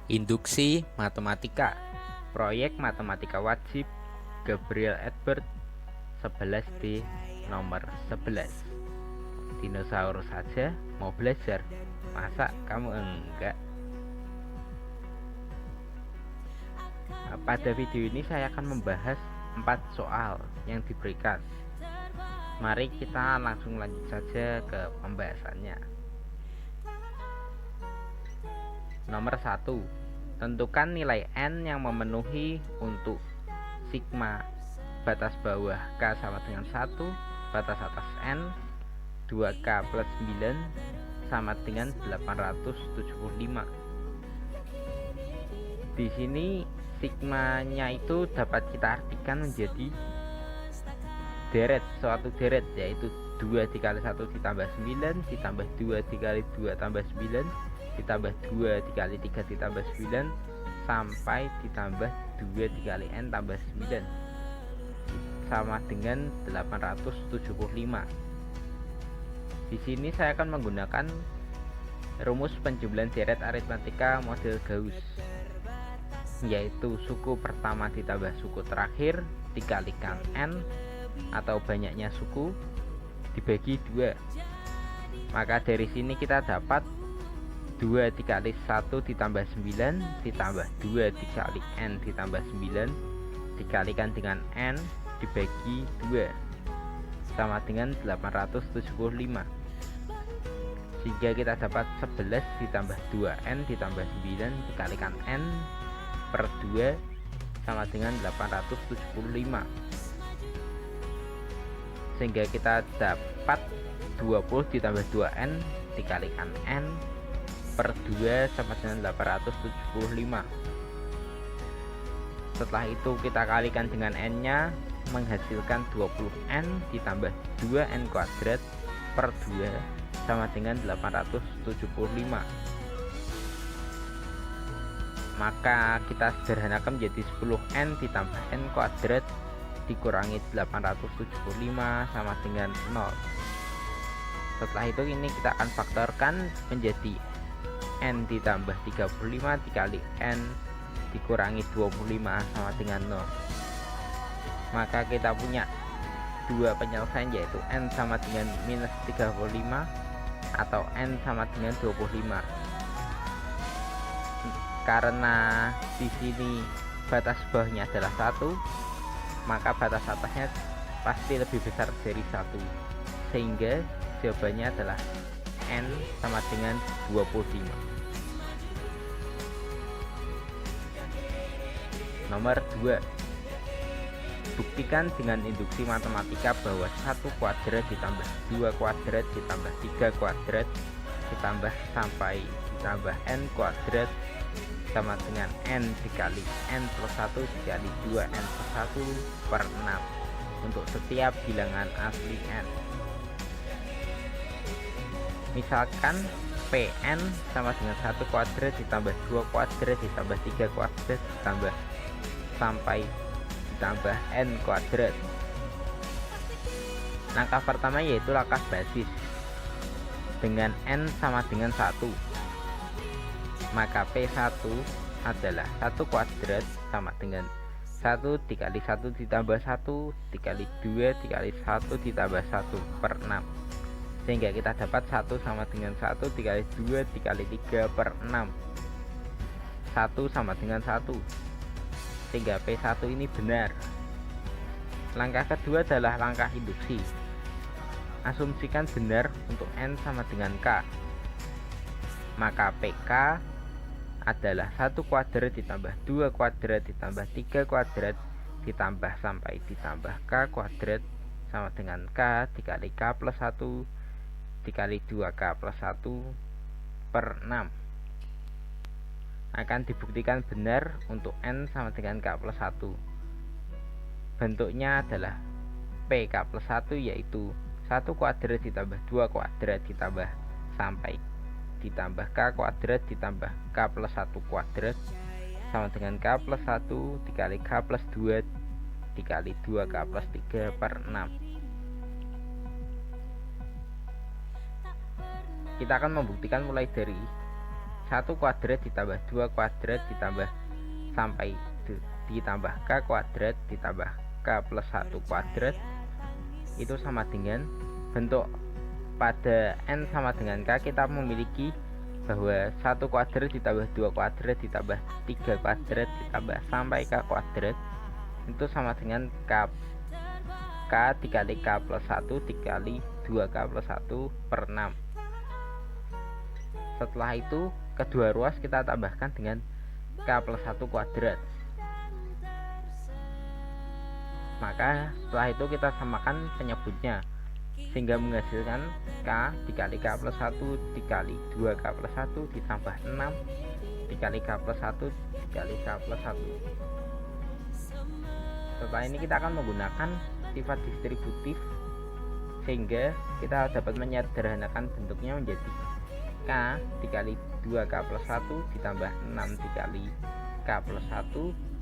Induksi Matematika, Proyek Matematika Wajib, Gabriel Edward, 11B, nomor 11. Dinosaurus saja mau belajar, masa kamu enggak? Pada video ini saya akan membahas 4 soal yang diberikan. Mari kita langsung lanjut saja ke pembahasannya. Nomor 1. Tentukan nilai N yang memenuhi untuk sigma batas bawah K sama dengan 1, batas atas N 2K plus 9 sama dengan 875. Di sini sigmanya itu dapat kita artikan menjadi deret, suatu deret, yaitu 2 dikali 1 ditambah 9 ditambah 2 dikali 2 tambah 9 ditambah 2 dikali 3 ditambah 9 sampai ditambah 2 dikali N tambah 9 sama dengan 875. Di sini saya akan menggunakan rumus penjumlahan deret aritmatika model Gauss, yaitu suku pertama ditambah suku terakhir dikalikan N atau banyaknya suku dibagi 2. Maka dari sini kita dapat 2 dikali 1 ditambah 9 ditambah 2 dikali N ditambah 9 dikalikan dengan N dibagi 2 sama dengan 875. Sehingga kita dapat 11 ditambah 2N ditambah 9 dikalikan N per 2 sama dengan 875. Sehingga kita dapat 20 ditambah 2N dikalikan N per 2 sama dengan 875. Setelah itu kita kalikan dengan N nya, menghasilkan 20N ditambah 2N kuadrat per 2 sama dengan 875. Maka kita sederhanakan menjadi 10N ditambah N kuadrat dikurangi 875 sama dengan 0. Setelah itu ini kita akan faktorkan menjadi N ditambah 35 dikali N dikurangi 25 sama dengan 0. Maka kita punya dua penyelesaian, yaitu N sama dengan minus 35 atau N sama dengan 25. Karena di sini batas bawahnya adalah 1, maka batas atasnya pasti lebih besar dari 1, sehingga jawabannya adalah N sama dengan 25. Nomor 2. Buktikan dengan induksi matematika bahwa 1 kuadrat ditambah 2 kuadrat ditambah 3 kuadrat ditambah sampai ditambah N kuadrat sama dengan N dikali N plus 1 dikali 2N plus 1 per 6 untuk setiap bilangan asli N. Misalkan Pn sama dengan 1 kuadrat ditambah 2 kuadrat ditambah 3 kuadrat ditambah sampai ditambah N kuadrat. Langkah pertama yaitu langkah basis dengan N sama dengan 1. Maka P1 adalah 1 kuadrat sama dengan 1 dikali 1 ditambah 1 dikali 2 dikali 1 ditambah 1 per 6. Sehingga kita dapat 1 sama dengan 1 dikali 2 dikali 3 per 6. 1 sama dengan 1. Sehingga P1 ini benar. Langkah kedua adalah langkah induksi. Asumsikan benar untuk N sama dengan K. Maka PK adalah 1 kuadrat ditambah 2 kuadrat ditambah 3 kuadrat ditambah sampai ditambah K kuadrat sama dengan K dikali K plus 1 dikali 2K plus 1 per 6. Akan dibuktikan benar untuk N sama dengan K plus 1. Bentuknya adalah PK plus 1, yaitu 1 kuadrat ditambah 2 kuadrat ditambah sampai ditambah K kuadrat ditambah K plus 1 kuadrat sama dengan K plus 1 dikali K plus 2 dikali 2K plus 3 per 6. Kita akan membuktikan mulai dari 1 kuadrat ditambah 2 kuadrat ditambah sampai ditambah K kuadrat ditambah K plus 1 kuadrat itu sama dengan bentuk pada N sama dengan K. Kita memiliki bahwa 1 kuadrat ditambah 2 kuadrat ditambah 3 kuadrat ditambah sampai K kuadrat itu sama dengan K dikali K plus 1 dikali 2K plus 1 per 6. Setelah itu kedua ruas kita tambahkan dengan K plus 1 kuadrat. Maka setelah itu kita samakan penyebutnya sehingga menghasilkan K dikali K plus 1 dikali 2K plus 1 ditambah 6 dikali K plus 1 dikali K plus 1. Setelah ini kita akan menggunakan sifat distributif sehingga kita dapat menyederhanakan bentuknya menjadi K dikali 2K plus 1 ditambah 6 dikali K plus 1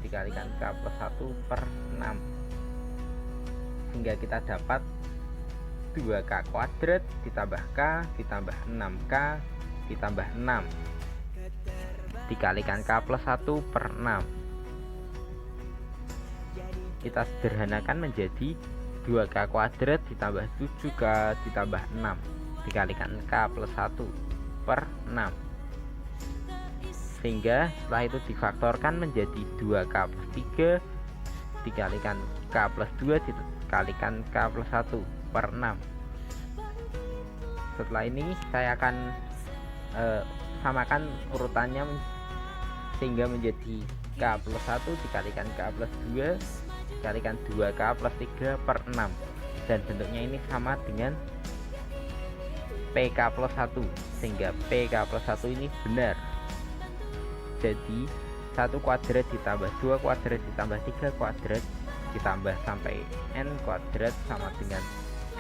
dikalikan K plus 1 per 6 sehingga kita dapat 2K kuadrat ditambah K ditambah 6K ditambah 6 dikalikan K plus 1 per 6. Kita sederhanakan menjadi 2K kuadrat ditambah 7K ditambah 6 dikalikan K plus 1 per 6 sehingga setelah itu difaktorkan menjadi 2K plus 3 dikalikan K plus 2 dikalikan K plus 1 per 6. Setelah ini saya akan samakan urutannya sehingga menjadi K plus 1 dikalikan K plus 2 dikalikan 2K plus 3 per 6 dan bentuknya ini sama dengan PK plus 1 sehingga PK plus 1 ini benar. Jadi 1 kuadrat ditambah 2 kuadrat ditambah 3 kuadrat ditambah sampai N kuadrat sama dengan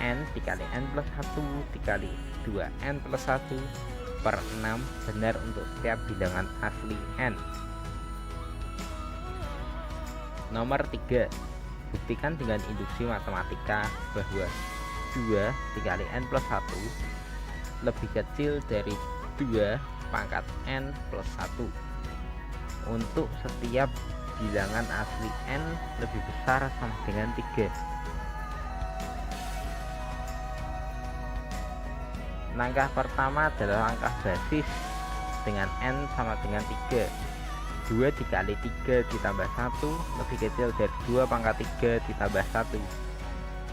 N dikali N plus 1 dikali 2N plus 1 per 6 benar untuk setiap bilangan asli N. Nomor 3, buktikan dengan induksi matematika bahwa 2 dikali N plus 1 lebih kecil dari 2 pangkat N plus 1 untuk setiap bilangan asli N lebih besar sama dengan 3. Langkah pertama adalah langkah basis dengan N sama dengan 3. 2 dikali 3 ditambah 1 lebih kecil dari 2 pangkat 3 ditambah 1.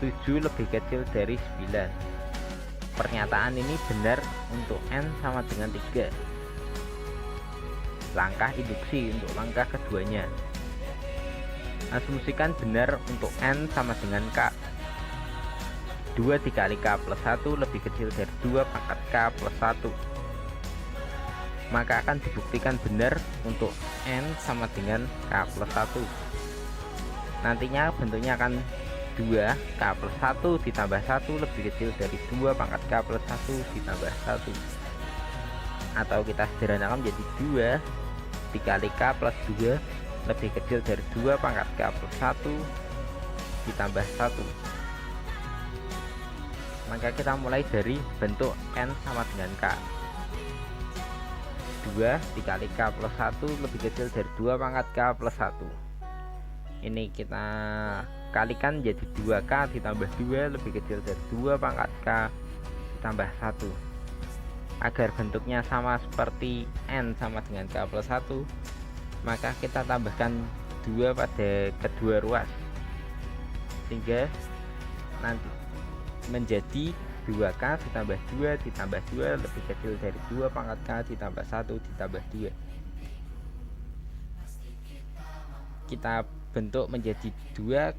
7 lebih kecil dari 9. Pernyataan ini benar untuk N sama dengan 3. Langkah induksi untuk langkah keduanya. Asumsikan benar untuk N sama dengan K. 2 dikali K plus 1 lebih kecil dari 2 pangkat K plus 1. Maka akan dibuktikan benar untuk N sama dengan K plus 1. Nantinya bentuknya akan 2 K plus 1 ditambah 1 lebih kecil dari 2 pangkat K plus 1 ditambah 1. Atau kita sederhanakan menjadi 2 dikali K plus 2 lebih kecil dari 2 pangkat K plus 1 ditambah 1. Maka kita mulai dari bentuk N sama dengan K. 2 dikali K plus 1 lebih kecil dari 2 pangkat K plus 1. Ini kita kalikan jadi 2K ditambah 2 lebih kecil dari 2 pangkat K ditambah 1. Agar bentuknya sama seperti N sama dengan K plus 1, maka kita tambahkan 2 pada kedua ruas sehingga nanti menjadi 2K ditambah 2 ditambah 2 lebih kecil dari 2 pangkat K ditambah 1 ditambah 2. Kita bentuk menjadi 2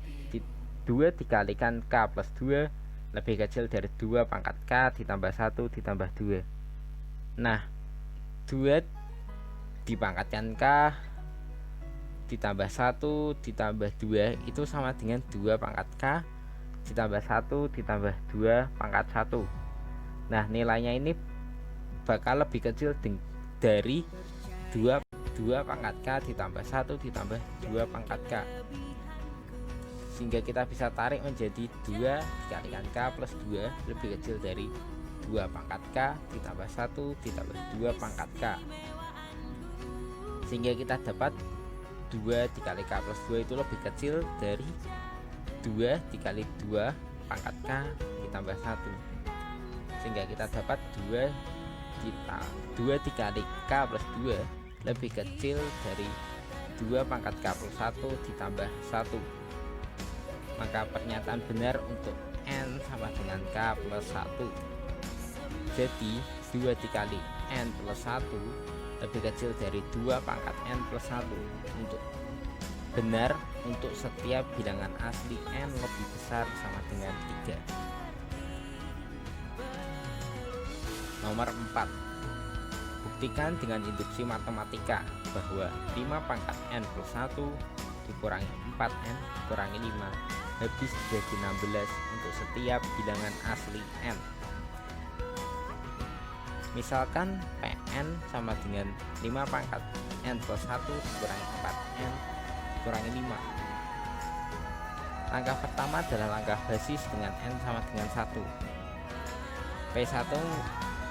dikalikan K plus 2 lebih kecil dari 2 pangkat K ditambah 1 ditambah 2. Nah, 2 dipangkatkan K ditambah 1 ditambah 2 itu sama dengan 2 pangkat K ditambah 1 ditambah 2 pangkat 1. Nah, nilainya ini bakal lebih kecil dari 2 pangkat K ditambah 1 ditambah 2 pangkat K, sehingga kita bisa tarik menjadi 2 dikalikan K plus 2 lebih kecil dari 2 pangkat K ditambah 1 ditambah 2 pangkat K. sehingga kita dapat 2 dikali K plus 2 itu lebih kecil dari 2 dikali 2 pangkat K ditambah 1, sehingga kita dapat 2 dikali K plus 2 lebih kecil dari 2 pangkat K plus 1 ditambah 1. Maka pernyataan benar untuk N sama dengan K plus 1. Jadi 2 dikali N plus 1 lebih kecil dari 2 pangkat N plus 1 untuk benar untuk setiap bilangan asli N lebih besar sama dengan 3. Nomor 4. Buktikan dengan induksi matematika bahwa 5 pangkat N plus 1 dikurangi 4N dikurangi 5 habis dibagi 16 untuk setiap bilangan asli N. Misalkan Pn sama dengan 5 pangkat N plus 1 dikurangi 4N dikurangi 5. Langkah pertama adalah langkah basis dengan N sama dengan 1. P1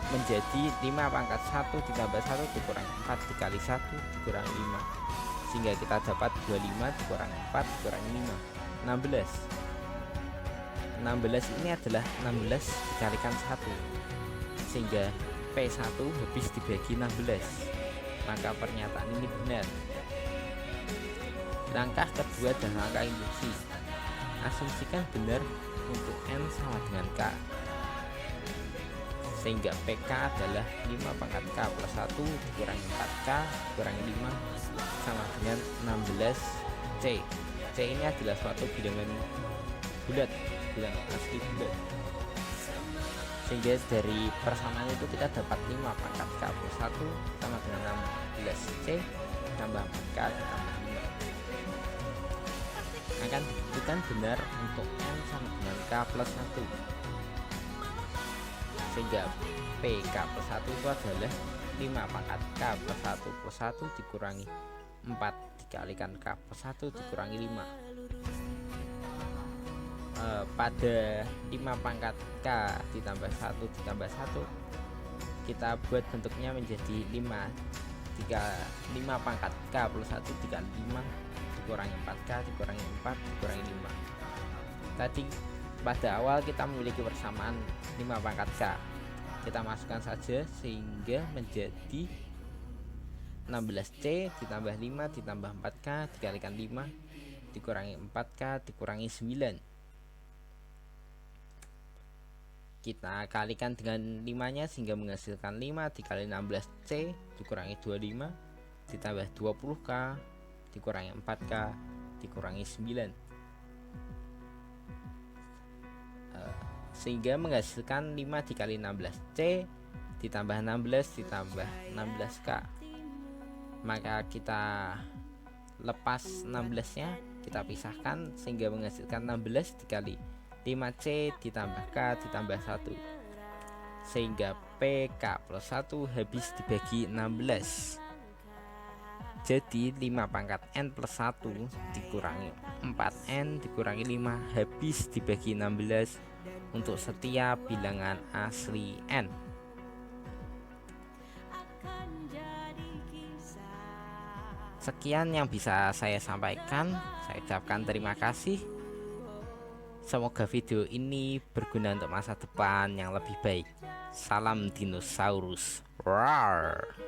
menjadi 5 pangkat 1 ditambah 1 dikurangi 4 dikali 1 dikurangi 5, sehingga kita dapat 25 dikurangi 4 dikurangi 5, 16. 16 ini adalah 16 dikalikan 1, sehingga P1 habis dibagi 16. Maka pernyataan ini benar. Langkah kedua adalah langkah induksi. Asumsikan benar untuk N sama dengan K, sehingga PK adalah 5 pangkat K plus 1 dikurangi 4K dikurangi 5 sama dengan 16C. C ini adalah suatu bilangan bulat, bilangan asli bulat, sehingga dari persamaan itu kita dapat 5 pangkat K plus 1 sama dengan 16C tambah 4K ditambah 5. Akan dibuktikan benar untuk N sama dengan K plus 1, sehingga PK plus 1 itu adalah 5 pangkat K plus 1 plus 1 dikurangi 4 dikalikan K plus 1 dikurangi 5. Pada 5 pangkat K ditambah 1 ditambah 1 kita buat bentuknya menjadi 5 pangkat K plus 1 dikali 5 dikurangi 4K dikurangi 4 dikurangi 5. Tadi pada awal kita memiliki persamaan 5 pangkat K, kita masukkan saja sehingga menjadi 16C ditambah 5 ditambah 4K dikalikan 5 dikurangi 4K dikurangi 9. Kita kalikan dengan 5 nya sehingga menghasilkan 5 dikali 16C dikurangi 25 ditambah 20K dikurangi 4K dikurangi 9, sehingga menghasilkan 5 dikali 16C ditambah 16 ditambah 16K. Maka kita lepas 16 nya, kita pisahkan sehingga menghasilkan 16 dikali 5C ditambah K ditambah 1, sehingga PK plus 1 habis dibagi 16. Jadi 5 pangkat N plus 1 dikurangi 4N dikurangi 5 habis dibagi 16 untuk setiap bilangan asli N. Sekian yang bisa saya sampaikan. Saya ucapkan terima kasih. Semoga video ini berguna untuk masa depan yang lebih baik. Salam dinosaurus. Rawr.